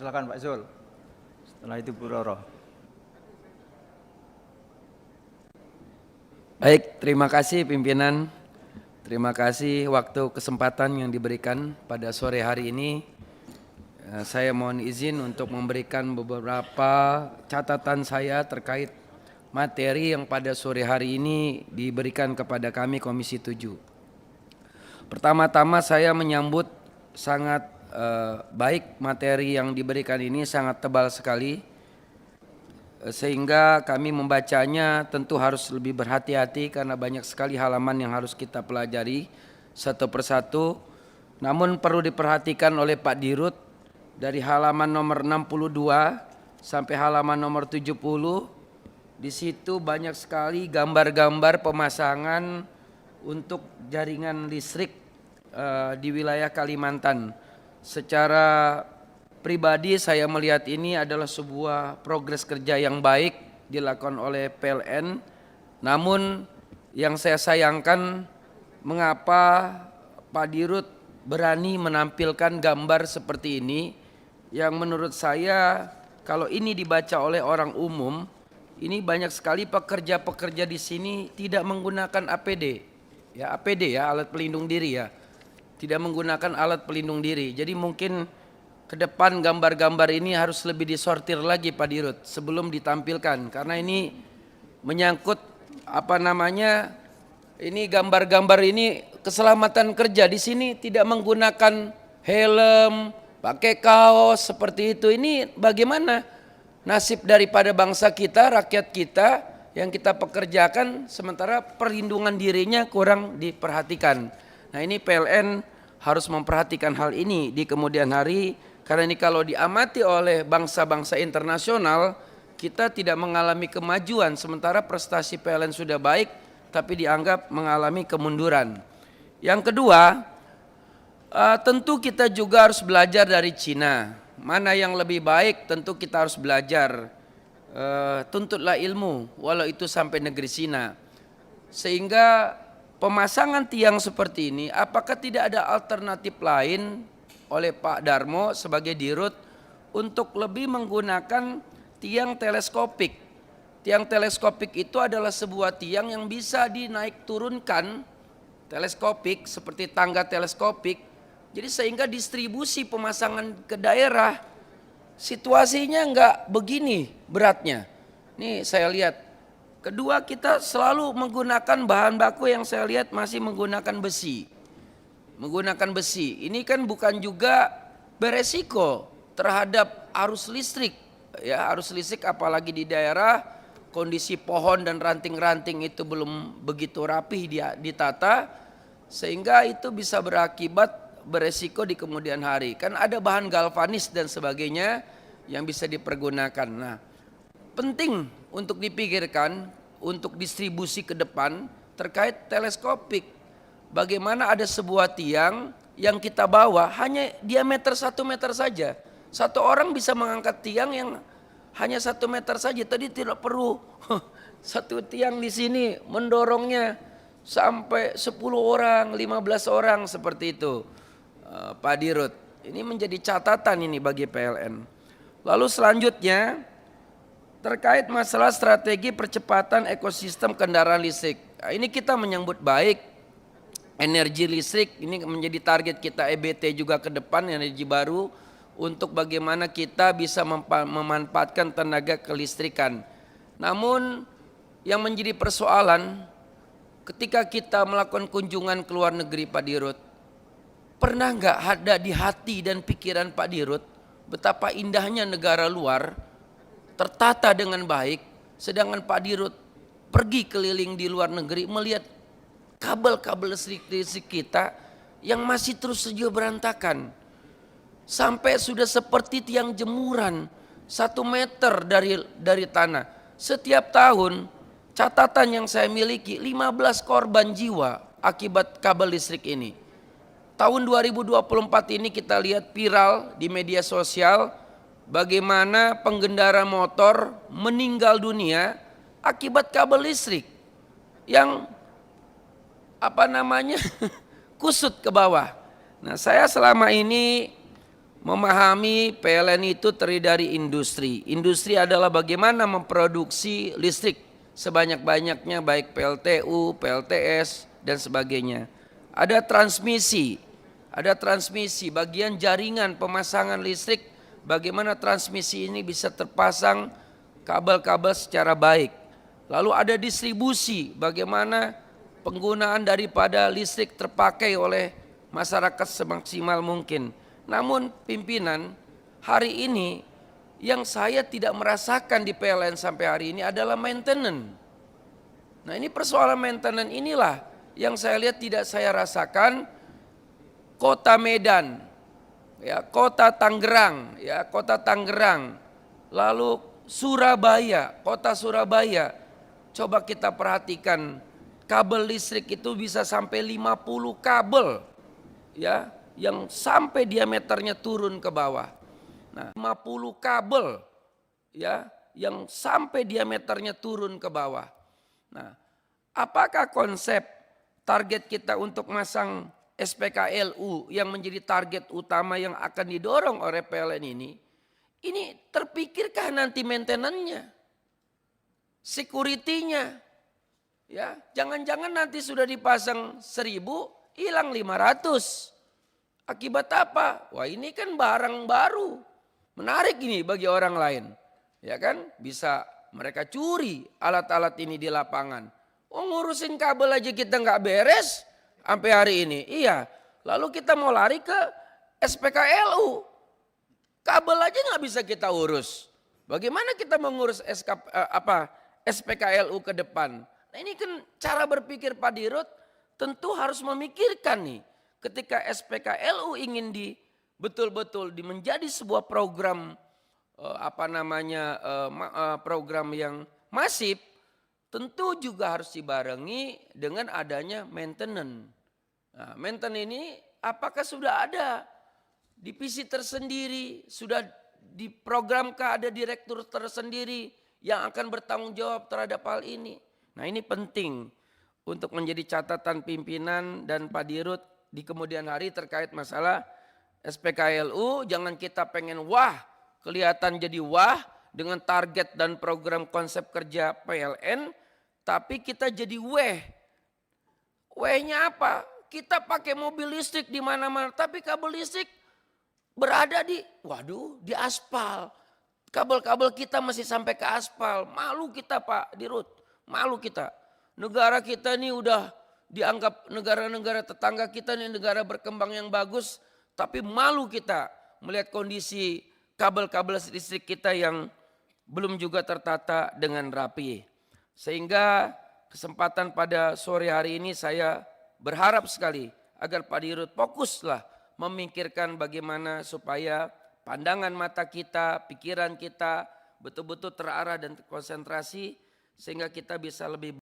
Silakan Pak Zul. Setelah itu Bu Roro. Baik, terima kasih pimpinan. Terima kasih waktu kesempatan yang diberikan pada sore hari ini. Saya mohon izin untuk memberikan beberapa catatan saya terkait materi yang pada sore hari ini diberikan kepada kami Komisi 7. Pertama-tama saya menyambut sangat baik materi yang diberikan ini, sangat tebal sekali, sehingga kami membacanya tentu harus lebih berhati-hati karena banyak sekali halaman yang harus kita pelajari satu persatu. Namun perlu diperhatikan oleh Pak Dirut dari halaman nomor 62 sampai halaman nomor 70. Di situ banyak sekali gambar-gambar pemasangan untuk jaringan listrik di wilayah Kalimantan. Secara pribadi saya melihat ini adalah sebuah progres kerja yang baik dilakukan oleh PLN. Namun yang saya sayangkan, mengapa Pak Dirut berani menampilkan gambar seperti ini yang menurut saya kalau ini dibaca oleh orang umum, ini banyak sekali pekerja-pekerja di sini tidak menggunakan APD. Ya, APD ya, alat pelindung diri ya. Tidak menggunakan alat pelindung diri. Jadi mungkin ke depan gambar-gambar ini harus lebih disortir lagi Pak Dirut sebelum ditampilkan, karena ini menyangkut ini gambar-gambar ini keselamatan kerja. Di sini tidak menggunakan helm, pakai kaos seperti itu. Ini bagaimana nasib daripada bangsa kita, rakyat kita yang kita pekerjakan sementara perlindungan dirinya kurang diperhatikan. Nah, ini PLN harus memperhatikan hal ini di kemudian hari, karena ini kalau diamati oleh bangsa-bangsa internasional, kita tidak mengalami kemajuan sementara prestasi PLN sudah baik tapi dianggap mengalami kemunduran. Yang kedua, tentu kita juga harus belajar dari Cina. Mana yang lebih baik tentu kita harus belajar. Tuntutlah ilmu walau itu sampai negeri Cina. Sehingga pemasangan tiang seperti ini, apakah tidak ada alternatif lain oleh Pak Darmo sebagai Dirut untuk lebih menggunakan tiang teleskopik? Tiang teleskopik itu adalah sebuah tiang yang bisa dinaik turunkan, teleskopik seperti tangga teleskopik. Jadi sehingga distribusi pemasangan ke daerah situasinya enggak begini beratnya. Nih saya lihat. Kedua, kita selalu menggunakan bahan baku yang saya lihat masih menggunakan besi. Menggunakan besi. Ini kan bukan juga beresiko terhadap arus listrik. Ya, arus listrik apalagi di daerah kondisi pohon dan ranting-ranting itu belum begitu rapih ditata, sehingga itu bisa berakibat beresiko di kemudian hari. Kan ada bahan galvanis dan sebagainya yang bisa dipergunakan. Nah, penting untuk dipikirkan untuk distribusi ke depan terkait teleskopik. Bagaimana ada sebuah tiang yang kita bawa hanya diameter 1 meter saja. Satu orang bisa mengangkat tiang yang hanya 1 meter saja. Tadi tidak perlu satu tiang di sini mendorongnya sampai 10 orang, 15 orang seperti itu. Pak Dirut, ini menjadi catatan ini bagi PLN. Lalu selanjutnya terkait masalah strategi percepatan ekosistem kendaraan listrik. Nah, ini kita menyambut baik energi listrik, ini menjadi target kita EBT juga ke depan, energi baru, untuk bagaimana kita bisa memanfaatkan tenaga kelistrikan. Namun yang menjadi persoalan ketika kita melakukan kunjungan ke luar negeri Pak Dirut, pernah nggak ada di hati dan pikiran Pak Dirut betapa indahnya negara luar tertata dengan baik, sedangkan Pak Dirut pergi keliling di luar negeri melihat kabel-kabel listrik kita yang masih terus saja berantakan. Sampai sudah seperti tiang jemuran 1 meter dari tanah. Setiap tahun catatan yang saya miliki 15 korban jiwa akibat kabel listrik ini. Tahun 2024 ini kita lihat viral di media sosial bagaimana pengendara motor meninggal dunia akibat kabel listrik yang kusut ke bawah. Nah, saya selama ini memahami PLN itu terdiri dari industri. Industri adalah bagaimana memproduksi listrik sebanyak-banyaknya, baik PLTU, PLTS, dan sebagainya. Ada transmisi bagian jaringan pemasangan listrik, bagaimana transmisi ini bisa terpasang kabel-kabel secara baik. Lalu ada distribusi, bagaimana penggunaan daripada listrik terpakai oleh masyarakat semaksimal mungkin. Namun pimpinan, hari ini yang saya tidak merasakan di PLN sampai hari ini adalah maintenance. Nah, ini persoalan maintenance inilah yang saya lihat tidak saya rasakan. Kota Medan, ya, Kota Tangerang, ya, Kota Tangerang, lalu Surabaya, Kota Surabaya. Coba kita perhatikan, kabel listrik itu bisa sampai 50 kabel, ya, yang sampai diameternya turun ke bawah. Nah, 50 kabel, ya, yang sampai diameternya turun ke bawah. Nah, apakah konsep target kita untuk masang SPKLU yang menjadi target utama yang akan didorong oleh PLN ini terpikirkah nanti maintenance-nya? Security-nya, ya, jangan-jangan nanti sudah dipasang 1.000 hilang 500. Akibat apa? Wah, ini kan barang baru, menarik ini bagi orang lain, ya kan? Bisa mereka curi alat-alat ini di lapangan. Oh, ngurusin kabel aja kita nggak beres sampai hari ini. Iya, lalu kita mau lari ke SPKLU, kabel aja nggak bisa kita urus. Bagaimana kita mengurus SPKLU ke depan? Nah, ini kan cara berpikir Pak Dirut tentu harus memikirkan nih. Ketika SPKLU ingin betul-betul menjadi sebuah program program yang masif, tentu juga harus dibarengi dengan adanya maintenance. Nah, maintenance ini apakah sudah ada divisi tersendiri, sudah diprogramkah ada direktur tersendiri yang akan bertanggung jawab terhadap hal ini? Nah, ini penting untuk menjadi catatan pimpinan dan Pak Dirut di kemudian hari terkait masalah SPKLU. Jangan kita pengen kelihatan jadi dengan target dan program konsep kerja PLN, tapi kita jadi W-nya apa? Kita pakai mobil listrik di mana-mana, tapi kabel listrik berada di aspal. Kabel-kabel kita masih sampai ke aspal. Malu kita Pak Dirut, malu kita. Negara kita ini udah dianggap negara-negara tetangga kita ini negara berkembang yang bagus, tapi malu kita melihat kondisi kabel-kabel listrik kita yang belum juga tertata dengan rapi. Sehingga kesempatan pada sore hari ini saya berharap sekali agar Pak Dirut fokuslah memikirkan bagaimana supaya pandangan mata kita, pikiran kita betul-betul terarah dan terkonsentrasi sehingga kita bisa lebih